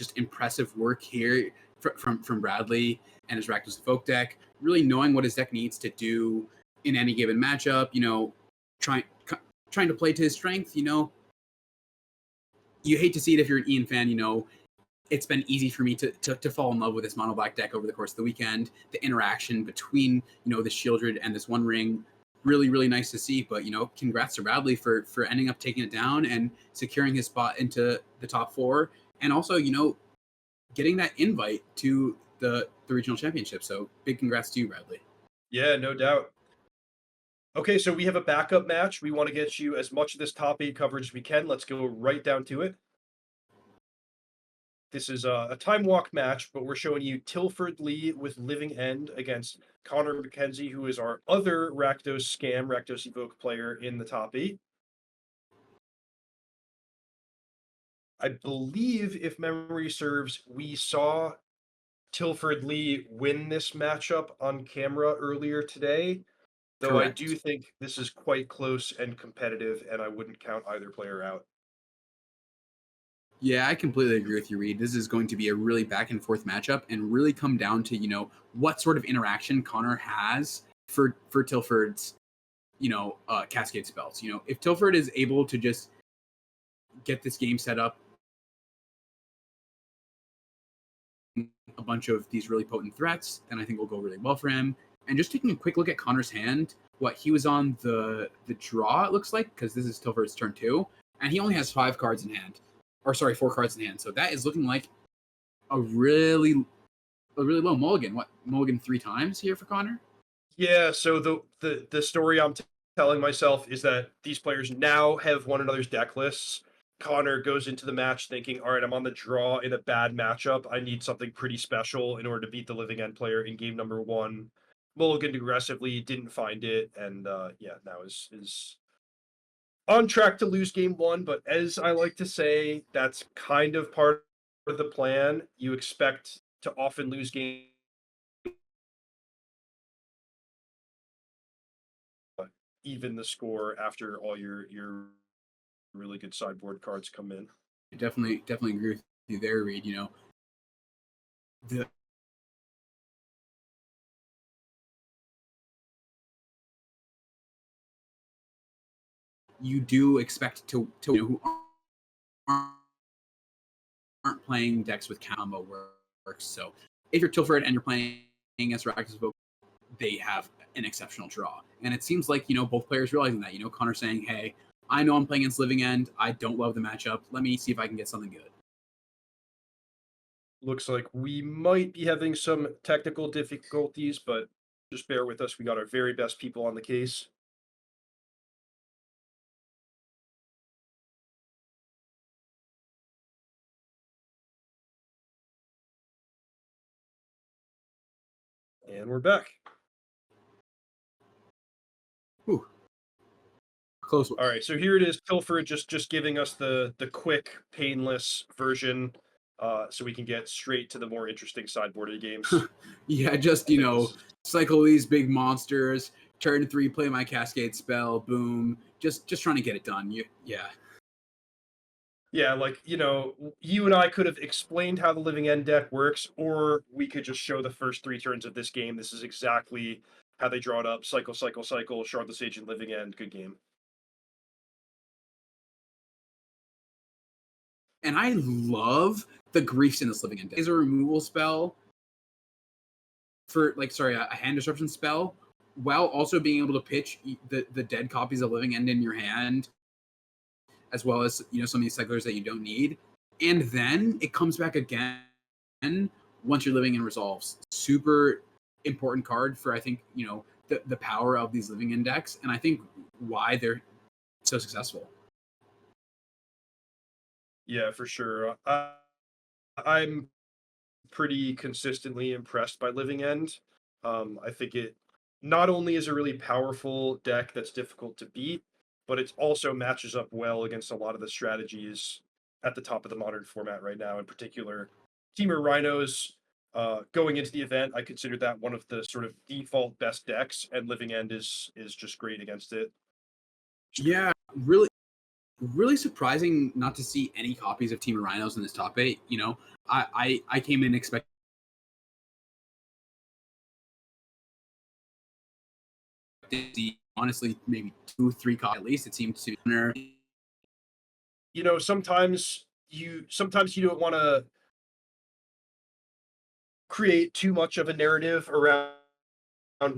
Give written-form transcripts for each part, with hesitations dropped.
just impressive work here from Bradley and his Rakdos Evoke deck, really knowing what his deck needs to do in any given matchup, trying to play to his strength. You hate to see it if you're an Ian fan. It's been easy for me to fall in love with this mono black deck over the course of the weekend. The interaction between, the Shieldred and this One Ring, really, really nice to see. But, congrats to Bradley for ending up taking it down and securing his spot into the top 4. And also, getting that invite to the regional championship. So big congrats to you, Bradley. Yeah, no doubt. Okay, so we have a backup match. We want to get you as much of this top 8 coverage as we can. Let's go right down to it. This is a time walk match, but we're showing you Tilford Lee with Living End against Connor McKenzie, who is our other Rakdos Evoke player in the top 8. I believe, if memory serves, we saw Tilford Lee win this matchup on camera earlier today, though Correct. I do think this is quite close and competitive, and I wouldn't count either player out. Yeah, I completely agree with you, Reed. This is going to be a really back and forth matchup and really come down to, what sort of interaction Connor has for Tilford's, cascade spells. If Tilford is able to just get this game set up, a bunch of these really potent threats, then I think will go really well for him. And just taking a quick look at Connor's hand, he was on the draw, it looks like, because this is Tilford's turn 2, and he only has 4 cards in hand. So that is looking like a really low mulligan. Mulligan 3 times here for Connor? Yeah, so the story I'm telling myself is that these players now have one another's deck lists. Connor goes into the match thinking, all right, I'm on the draw in a bad matchup. I need something pretty special in order to beat the Living End player in game number 1. Mulliganed aggressively, didn't find it, and now is on track to lose game 1, but as I like to say, that's kind of part of the plan. You expect to often lose game, even the score after all your really good sideboard cards come in. I definitely agree with you there, Reed. You do expect to who aren't playing decks with combo works. So if you're Tilford and you're playing as Rakdos Evoke, they have an exceptional draw. And it seems like, both players realizing that, Connor saying, hey, I know I'm playing against Living End. I don't love the matchup. Let me see if I can get something good. Looks like we might be having some technical difficulties, but just bear with us. We got our very best people on the case. And we're back. Ooh. Close. All right, so here it is. Tilford just giving us the quick, painless version, so we can get straight to the more interesting sideboard of the games. Yeah, just cycle these big monsters. Turn 3, play my cascade spell. Boom. Just trying to get it done. Yeah. Yeah, you and I could have explained how the Living End deck works, or we could just show the first 3 turns of this game. This is exactly how they draw it up. Cycle, Shard the Sage and Living End. Good game. And I love the Griefs in this Living End deck. It's a removal spell for, a hand disruption spell, while also being able to pitch the dead copies of Living End in your hand, as well as, some of these cyclers that you don't need. And then it comes back again once your Living End resolves. Super important card for, I think, the power of these Living End decks, and I think why they're so successful. Yeah, for sure. I'm pretty consistently impressed by Living End. I think it not only is a really powerful deck that's difficult to beat, but it also matches up well against a lot of the strategies at the top of the Modern format right now. In particular, Teamer Rhinos, going into the event, I consider that one of the sort of default best decks, and Living End is just great against it. Yeah, really. really surprising not to see any copies of Team of Rhinos in this top 8. You know, I came in expecting to see, honestly, maybe 2-3 copies at least. It seemed to be. You know, sometimes you don't want to create too much of a narrative around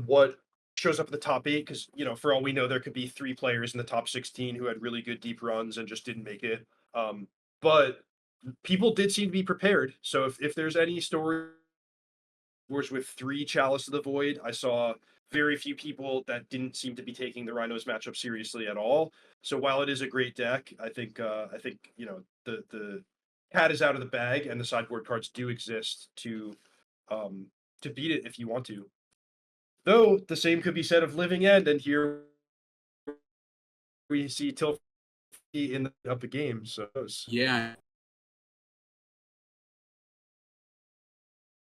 what shows up at the top 8, because, you know, for all we know, there could be 3 players in the top 16 who had really good deep runs and just didn't make it. But people did seem to be prepared. So if there's any stories with 3 Chalice of the Void, I saw very few people that didn't seem to be taking the Rhinos matchup seriously at all. So while it is a great deck, I think you know, the cat is out of the bag, and the sideboard cards do exist to beat it if you want to. Though the same could be said of Living End, and here we see Tilfree in the up a game. So Yeah.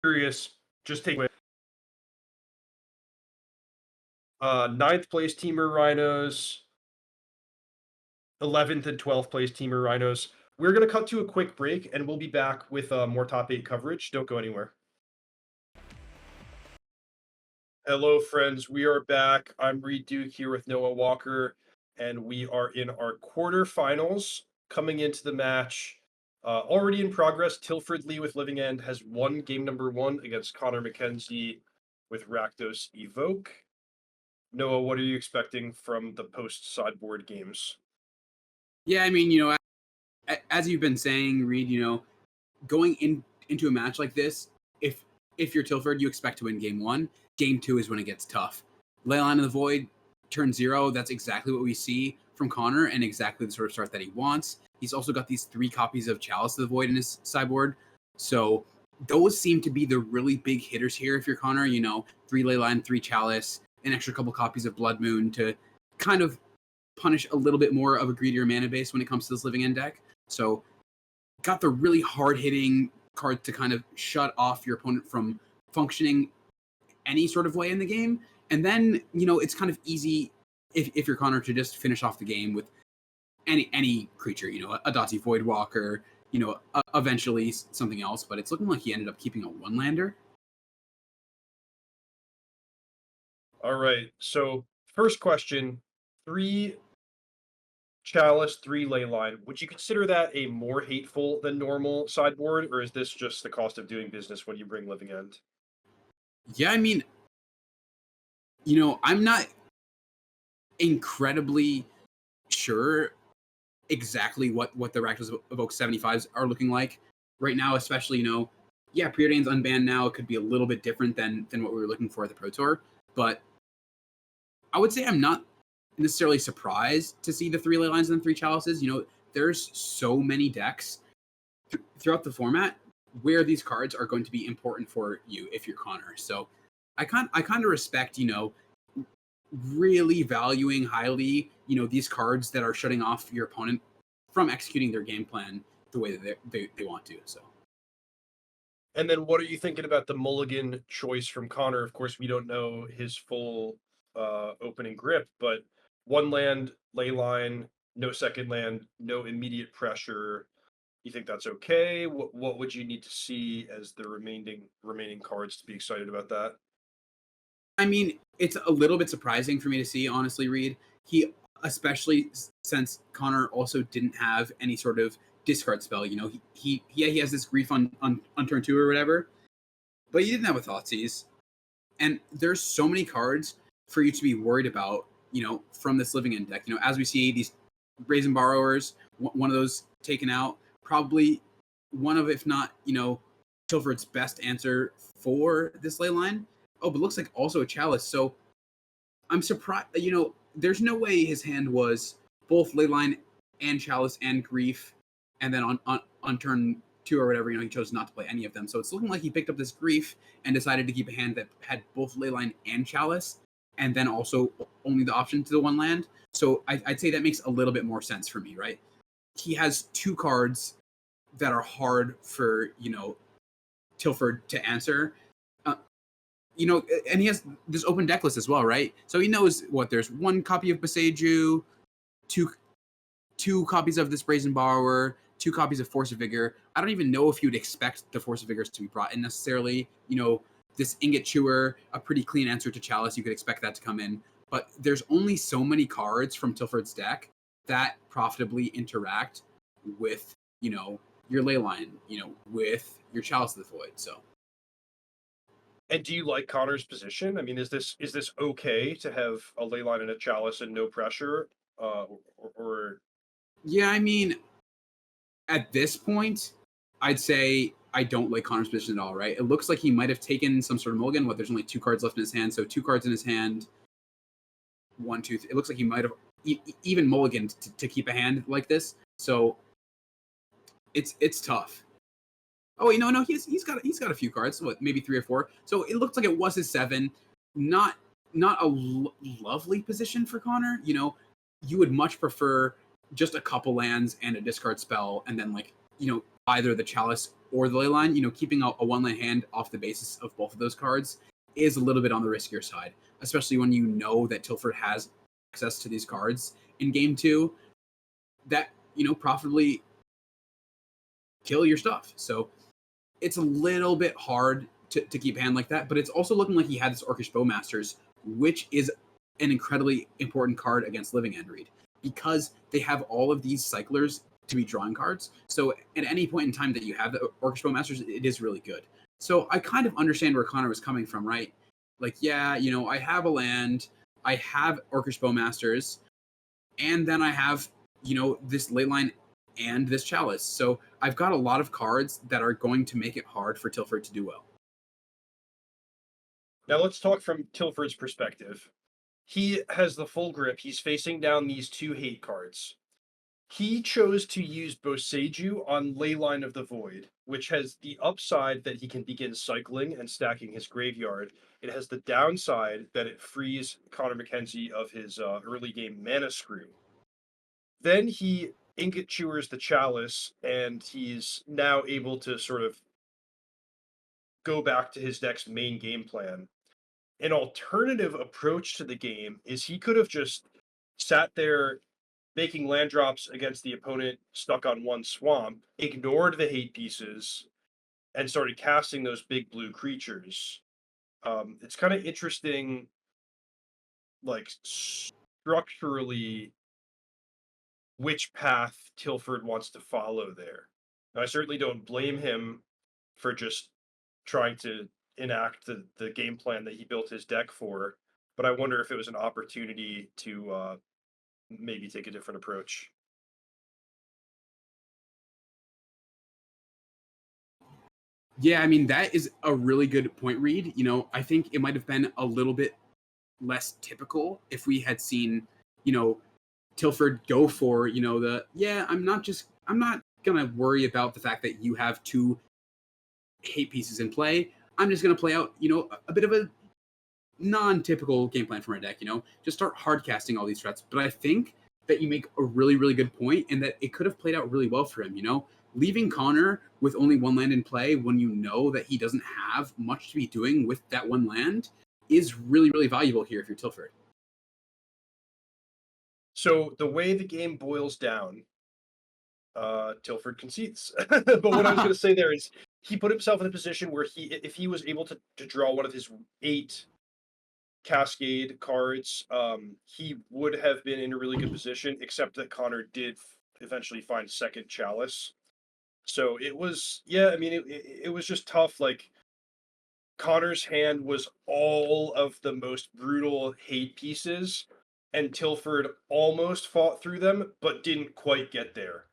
Curious, just take 9th place Teamer Rhinos, 11th and 12th place Teamer Rhinos. We're going to cut to a quick break, and we'll be back with more top 8 coverage. Don't go anywhere. Hello, friends. We are back. I'm Reed Duke here with Noah Walker, and we are in our quarterfinals. Coming into the match, already in progress, Tilfred Lee with Living End has won game number 1 against Connor McKenzie with Rakdos Evoke. Noah, what are you expecting from the post-sideboard games? Yeah, I mean, you know, as you've been saying, Reed, you know, going into a match like this, if you're Tilford, you expect to win game 1. Game 2 is when it gets tough. Leyline of the Void, turn 0, that's exactly what we see from Connor and exactly the sort of start that he wants. He's also got these 3 copies of Chalice of the Void in his sideboard. So those seem to be the really big hitters here if you're Connor, you know, 3 Leyline, 3 Chalice, an extra couple copies of Blood Moon to kind of punish a little bit more of a greedier mana base when it comes to this Living End deck. So got the really hard-hitting card to kind of shut off your opponent from functioning any sort of way in the game. And then, you know, it's kind of easy if you're Connor to just finish off the game with any creature, you know, a Dotsie Voidwalker, you know, eventually something else. But it's looking like he ended up keeping a 1-lander. All right. So first question, 3 Chalice, 3 Leyline. Would you consider that a more hateful than normal sideboard, or is this just the cost of doing business when you bring Living End? Yeah, I mean, you know, I'm not incredibly sure exactly what the Rakdos Evoke 75s are looking like right now, especially, you know, yeah, Preordain's unbanned now. It could be a little bit different than what we were looking for at the Pro Tour, but I would say I'm not necessarily surprised to see the 3 Leylines and the 3 Chalices. You know, there's so many decks throughout the format where these cards are going to be important for you if you're Connor. So I kind of respect, you know, really valuing highly, you know, these cards that are shutting off your opponent from executing their game plan the way that they want to. So. And then what are you thinking about the mulligan choice from Connor? Of course, we don't know his full opening grip, but 1 land, Leyline, no second land, no immediate pressure. You think that's okay? What would you need to see as the remaining cards to be excited about that? I mean, it's a little bit surprising for me to see, honestly, Reed. He, especially since Connor also didn't have any sort of discard spell. You know, he has this grief on turn 2 or whatever, but he didn't have a Thoughtseize. And there's so many cards for you to be worried about, you know, from this Living End deck. You know, as we see these Brazen Borrowers, one of those taken out, probably one of, if not, you know, Tilford's best answer for this Leyline. Oh, but looks like also a Chalice. So I'm surprised, you know, there's no way his hand was both Leyline and Chalice and Grief. And then on turn 2 or whatever, you know, he chose not to play any of them. So it's looking like he picked up this Grief and decided to keep a hand that had both Leyline and Chalice, and then also only the option to the 1 land. So I'd say that makes a little bit more sense for me, right? He has 2 cards that are hard for, you know, Tilford to answer. You know, and he has this open deck list as well, right? So he knows what there's 1 copy of Beseju, two 2 copies of this Brazen Borrower, 2 copies of Force of Vigor. I don't even know if you'd expect the Force of Vigors to be brought in necessarily. This Ingot Chewer, a pretty clean answer to Chalice. You could expect that to come in. But there's only so many cards from Tilford's deck that profitably interact with, your Leyline, with your Chalice of the Void. So. And do you like Connor's position? I mean, is this okay to have a Leyline and a Chalice and no pressure? Or Yeah, I mean, at this point, I'd say I don't like Connor's position at all, right? It looks like he might have taken some sort of mulligan. There's only 2 cards left in his hand, so 2 cards in his hand. 1, 2, 3. It looks like he might have even mulliganed to keep a hand like this. So it's tough. Oh wait, no, he's got a few cards. Maybe 3 or 4. So it looks like it was his 7. Not a lovely position for Connor. You would much prefer just a couple lands and a discard spell, and then either the Chalice or the Leyline. Keeping a 1-land hand off the basis of both of those cards is a little bit on the riskier side, especially when you know that Tilford has access to these cards in game 2 that profitably kill your stuff. So it's a little bit hard to keep a hand like that, but it's also looking like he had this Orcish Bowmasters, which is an incredibly important card against Living End Read, because they have all of these cyclers to be drawing cards. So at any point in time that you have the Orcish Bowmasters, it is really good. So I kind of understand where Connor was coming from, right? Like, yeah, I have a land, I have Orcish Bowmasters, and then I have, this Leyline and this Chalice. So I've got a lot of cards that are going to make it hard for Tilford to do well. Now let's talk from Tilford's perspective. He has the full grip. He's facing down these 2 hate cards. He chose to use Boseiju on Leyline of the Void, which has the upside that he can begin cycling and stacking his graveyard. It has the downside that it frees Connor McKenzie of his early game mana screw. Then he Ingot Chewers the Chalice, and he's now able to sort of go back to his deck's main game plan. An alternative approach to the game is he could have just sat there making land drops against the opponent stuck on 1 swamp, ignored the hate pieces, and started casting those big blue creatures. It's kind of interesting, structurally, which path Tilford wants to follow there. Now, I certainly don't blame him for just trying to enact the game plan that he built his deck for, but I wonder if it was an opportunity to maybe take a different approach. Yeah, I mean, that is a really good point, Reed. I think it might have been a little bit less typical if we had seen, Tilford go for, I'm not going to worry about the fact that you have 2 hate pieces in play. I'm just going to play out, a bit of a non-typical game plan for my deck, just start hard casting all these threats. But I think that you make a really, really good point, and that it could have played out really well for him, leaving Connor with only 1 land in play when you know that he doesn't have much to be doing with that 1 land is really, really valuable here if you're Tilford. So the way the game boils down, Tilford concedes. But what I was going to say there is he put himself in a position where if he was able to draw one of his 8 Cascade cards, he would have been in a really good position, except that Connor did eventually find second Chalice. So it was, I mean, it was just tough. Like, Connor's hand was all of the most brutal hate pieces, and Tilford almost fought through them, but didn't quite get there.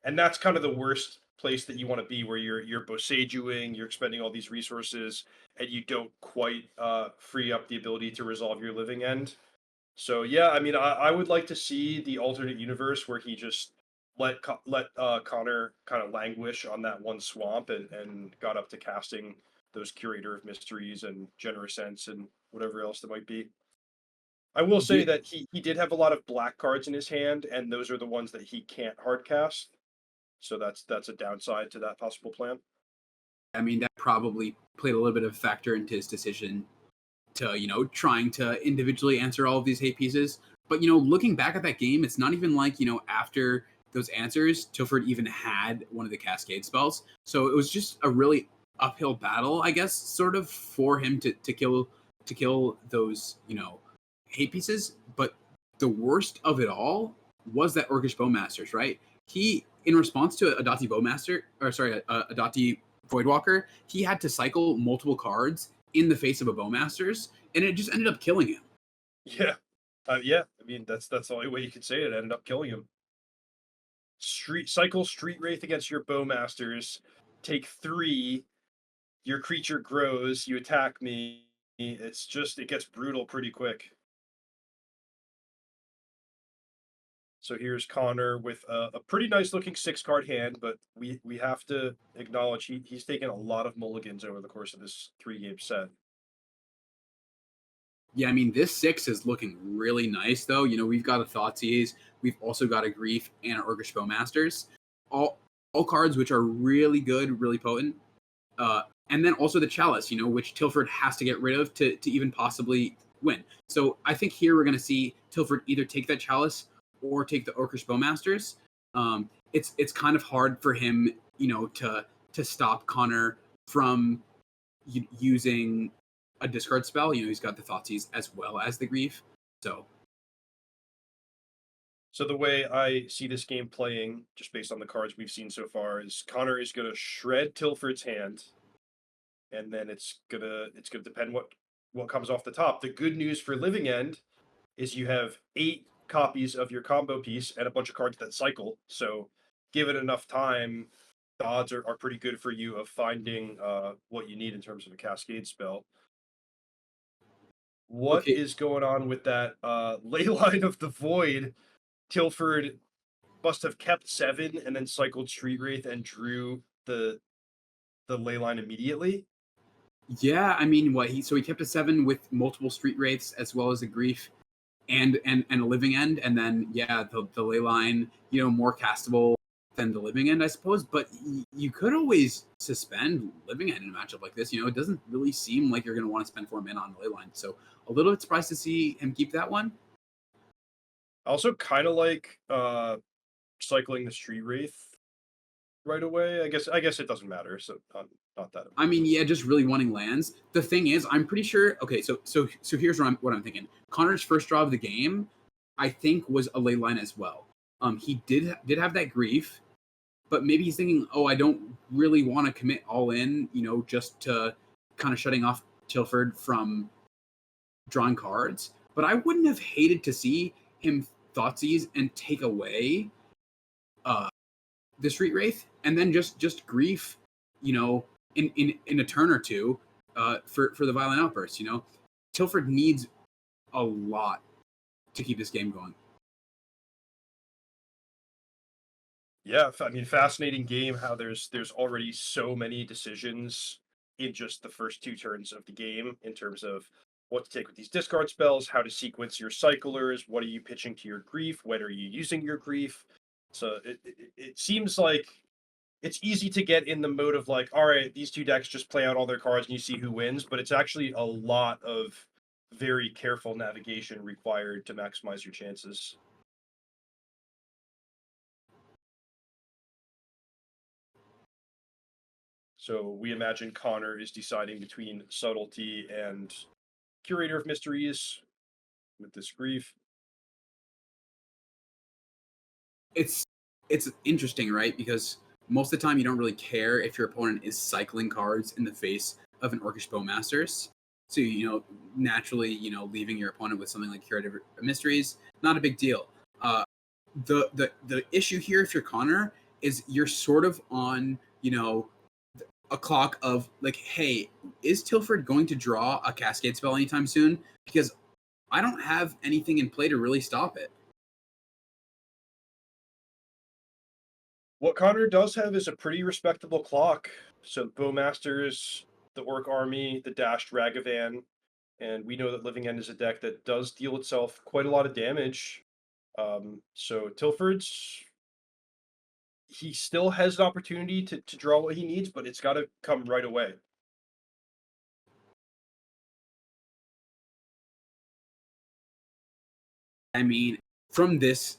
And that's kind of the worst place that you want to be, where you're Bosejuing, you're expending all these resources, and you don't quite free up the ability to resolve your living end. So yeah, I mean, I would like to see the alternate universe where he just let Connor kind of languish on that 1 swamp and got up to casting those Curator of Mysteries and Generous Sense and whatever else there might be. I will say that he did have a lot of black cards in his hand, and those are the ones that he can't hard cast. So that's a downside to that possible plan. I mean, that probably played a little bit of a factor into his decision to, trying to individually answer all of these hate pieces. But, looking back at that game, it's not even like, after those answers, Tilford even had one of the Cascade spells. So it was just a really uphill battle, I guess, sort of for him to kill those, hate pieces. But the worst of it all was that Orcish Bowmasters, right? He, in response to Adati Bowmaster, or sorry, Adati Voidwalker, he had to cycle multiple cards in the face of a Bowmasters, and it just ended up killing him. Yeah. Yeah. I mean, that's the only way you could say it. Ended up killing him. Cycle Street Wraith against your Bowmasters. Take 3. Your creature grows. You attack me. It gets brutal pretty quick. So here's Connor with a pretty nice looking 6-card hand, but we have to acknowledge he's taken a lot of mulligans over the course of this 3-game set. Yeah, I mean, this 6 is looking really nice, though. We've got a Thoughtseize, we've also got a Grief and an Orcish Bowmasters. All cards which are really good, really potent. And then also the Chalice, which Tilford has to get rid of to even possibly win. So I think here we're going to see Tilford either take that Chalice or take the Orcish Bowmasters. It's kind of hard for him, to stop Connor from using a discard spell. He's got the Thoughtseize as well as the Grief. So the way I see this game playing, just based on the cards we've seen so far, is Connor is going to shred Tilford's hand, and then it's gonna depend what comes off the top. The good news for Living End is you have 8 copies of your combo piece and a bunch of cards that cycle. So given enough time, the odds are pretty good for you of finding what you need in terms of a Cascade spell. What is going on with that Leyline of the Void? Tilford must have kept 7 and then cycled Street Wraith and drew the Leyline immediately. Yeah, I mean, he kept a 7 with multiple Street Wraiths as well as a Grief and a Living End, and then the Leyline, more castable than the Living End, I suppose. But you could always suspend Living End in a matchup like this. It doesn't really seem like you're going to want to spend 4 mana on the Leyline. So a little bit surprised to see him keep that one. I also kind of like cycling the Street Wraith right away. I guess it doesn't matter. So not that. I mean, yeah, just really wanting lands. The thing is, I'm pretty sure. Okay, so here's what I'm thinking. Connor's first draw of the game, I think, was a Leyline as well. He did have that Grief, but maybe he's thinking, oh, I don't really want to commit all in, just to kind of shutting off Tilford from drawing cards. But I wouldn't have hated to see him Thoughtseize and take away the Street Wraith, and then just Grief, in a turn or two, for the Violent Outburst. Tilford needs a lot to keep this game going. Yeah, I mean, fascinating game. How there's already so many decisions in just the first 2 turns of the game in terms of what to take with these discard spells, how to sequence your cyclers, what are you pitching to your Grief, when are you using your Grief. So it seems like it's easy to get in the mode of like, all right, these 2 decks just play out all their cards and you see who wins, but it's actually a lot of very careful navigation required to maximize your chances. So we imagine Connor is deciding between Subtlety and Curator of Mysteries with this Grief. It's interesting, right? Because most of the time you don't really care if your opponent is cycling cards in the face of an Orcish Bowmasters. So, naturally, leaving your opponent with something like Curator of Mysteries, not a big deal. The issue here, if you're Connor, is you're sort of on, a clock of like, hey, is Tilford going to draw a Cascade spell anytime soon? Because I don't have anything in play to really stop it. What Connor does have is a pretty respectable clock. So Bowmasters, the Orc Army, the Dashed Ragavan, and we know that Living End is a deck that does deal itself quite a lot of damage. So Tilford's, he still has an opportunity to draw what he needs, but it's got to come right away. I mean, from this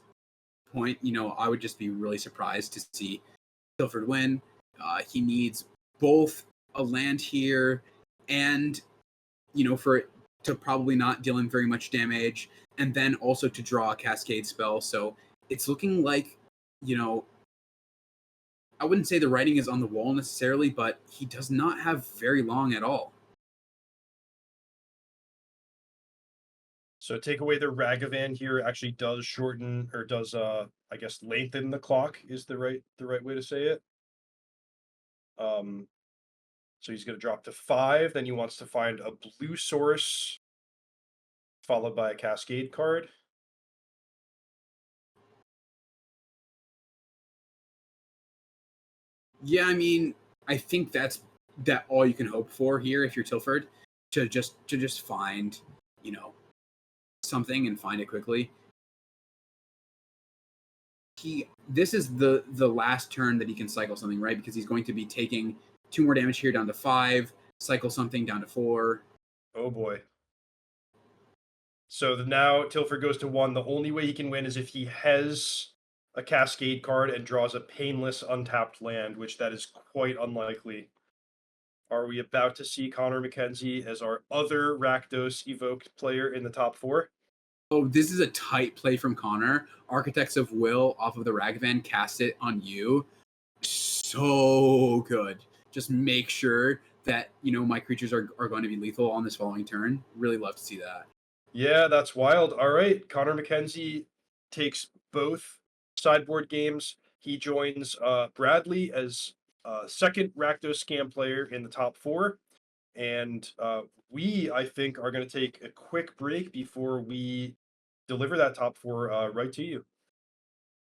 point, I would just be really surprised to see Tilford win. He needs both a land here and, for it to probably not deal him very much damage, and then also to draw a Cascade spell. So it's looking like, I wouldn't say the writing is on the wall necessarily, but he does not have very long at all. So take away the Ragavan here actually does shorten, or does I guess lengthen the clock is the right way to say it. So he's going to drop to 5. Then he wants to find a blue source, followed by a Cascade card. Yeah, I mean, I think that's all you can hope for here if you're Tilford, to just find, something and find it quickly. This is the last turn that he can cycle something, right? Because he's going to be taking 2 more damage here down to 5, cycle something down to 4. Oh boy. So now Tilford goes to 1. The only way he can win is if he has a Cascade card and draws a painless untapped land, which that is quite unlikely. Are we about to see Connor McKenzie as our other Rakdos Evoke player in the top 4? Oh, this is a tight play from Connor. Architects of Will off of the Ragavan, cast it on you. So good. Just make sure that, my creatures are going to be lethal on this following turn. Really love to see that. Yeah, that's wild. All right. Connor McKenzie takes both sideboard games. He joins Bradley as second Rakdos Scam player in the top 4. And we, I think, are going to take a quick break before we deliver that top 4 right to you.